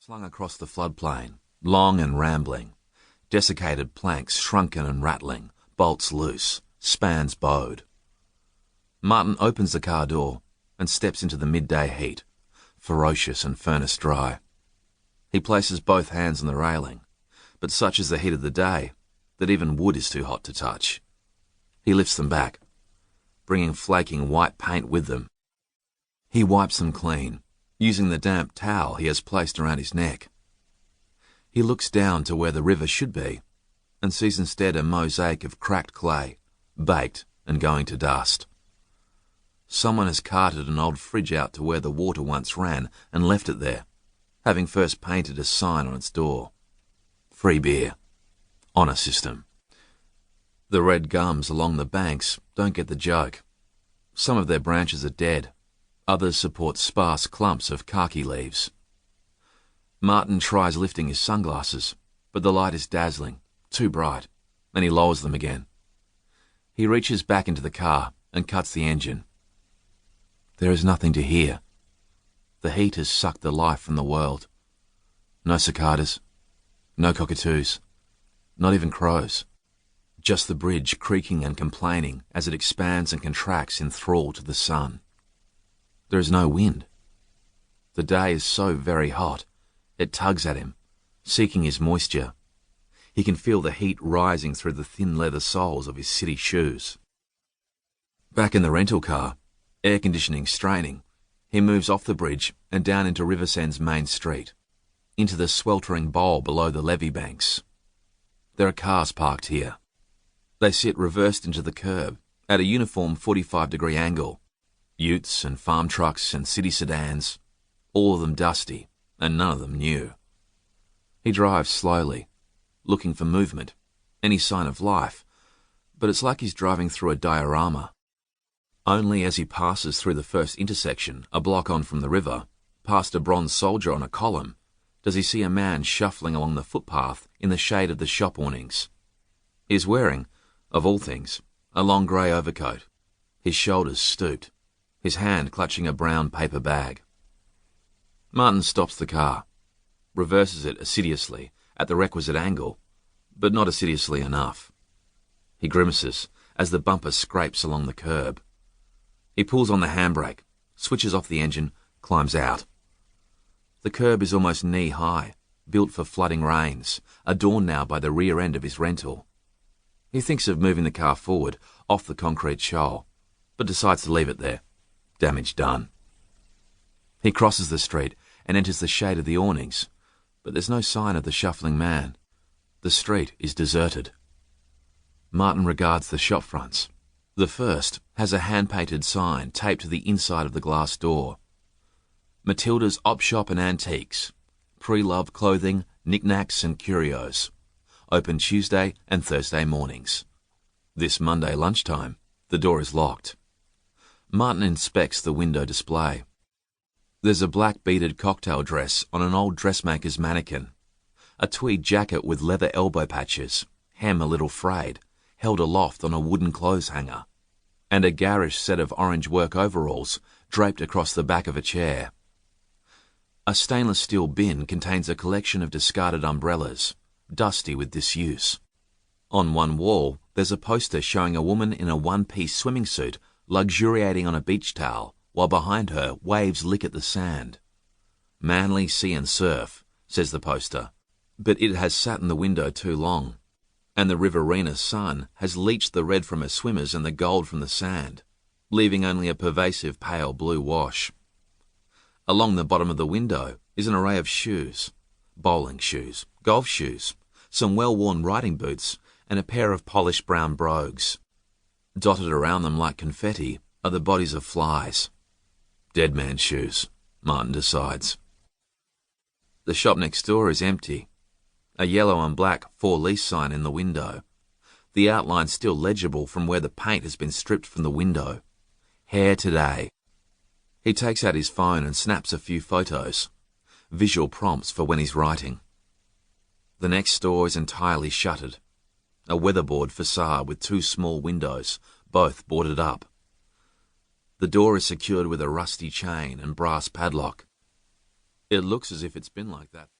slung across the floodplain, long and rambling, desiccated planks shrunken and rattling, bolts loose, spans bowed. Martin opens the car door and steps into the midday heat, ferocious and furnace dry. He places both hands on the railing, but such is the heat of the day that even wood is too hot to touch. He lifts them back, bringing flaking white paint with them. He wipes them clean, using the damp towel he has placed around his neck. He looks down to where the river should be and sees instead a mosaic of cracked clay, baked and going to dust. Someone has carted an old fridge out to where the water once ran and left it there, having first painted a sign on its door. Free beer. Honour system. The red gums along the banks don't get the joke. Some of their branches are dead. Others support sparse clumps of khaki leaves. Martin tries lifting his sunglasses, but the light is dazzling, too bright, and he lowers them again. He reaches back into the car and cuts the engine. There is nothing to hear. The heat has sucked the life from the world. No cicadas, no cockatoos, not even crows. Just the bridge creaking and complaining as it expands and contracts in thrall to the sun. There is no wind. The day is so very hot, it tugs at him, seeking his moisture. He can feel the heat rising through the thin leather soles of his city shoes. Back in the rental car, air conditioning straining, he moves off the bridge and down into Riversend's main street, into the sweltering bowl below the levee banks. There are cars parked here. They sit reversed into the curb at a uniform 45-degree angle. Utes and farm trucks and city sedans, all of them dusty and none of them new. He drives slowly, looking for movement, any sign of life, but it's like he's driving through a diorama. Only as he passes through the first intersection, a block on from the river, past a bronze soldier on a column, does he see a man shuffling along the footpath in the shade of the shop awnings. He is wearing, of all things, a long grey overcoat, his shoulders stooped, his hand clutching a brown paper bag. Martin stops the car, reverses it assiduously at the requisite angle, but not assiduously enough. He grimaces as the bumper scrapes along the curb. He pulls on the handbrake, switches off the engine, climbs out. The curb is almost knee-high, built for flooding rains, adorned now by the rear end of his rental. He thinks of moving the car forward, off the concrete shoal, but decides to leave it there. Damage done. He crosses the street and enters the shade of the awnings, but there's no sign of the shuffling man. The street is deserted. Martin regards the shop fronts. The first has a hand-painted sign taped to the inside of the glass door. Matilda's Op Shop and Antiques. Pre-loved clothing, knickknacks and curios. Open Tuesday and Thursday mornings. This Monday lunchtime, the door is locked. Martin inspects the window display. There's a black beaded cocktail dress on an old dressmaker's mannequin, a tweed jacket with leather elbow patches, hem a little frayed, held aloft on a wooden clothes hanger, and a garish set of orange work overalls draped across the back of a chair. A stainless steel bin contains a collection of discarded umbrellas, dusty with disuse. On one wall, there's a poster showing a woman in a one-piece swimming suit luxuriating on a beach towel, while behind her waves lick at the sand. Manly sea and surf, says the poster, but it has sat in the window too long, and the Riverina sun has leached the red from her swimmers and the gold from the sand, leaving only a pervasive pale blue wash. Along the bottom of the window is an array of shoes, bowling shoes, golf shoes, some well-worn riding boots, and a pair of polished brown brogues. Dotted around them like confetti are the bodies of flies. Dead man's shoes, Martin decides. The shop next door is empty. A yellow and black for lease sign in the window. The outline still legible from where the paint has been stripped from the window. Hair today. He takes out his phone and snaps a few photos. Visual prompts for when he's writing. The next store is entirely shuttered. A weatherboard facade with two small windows, both boarded up. The door is secured with a rusty chain and brass padlock. It looks as if it's been like that.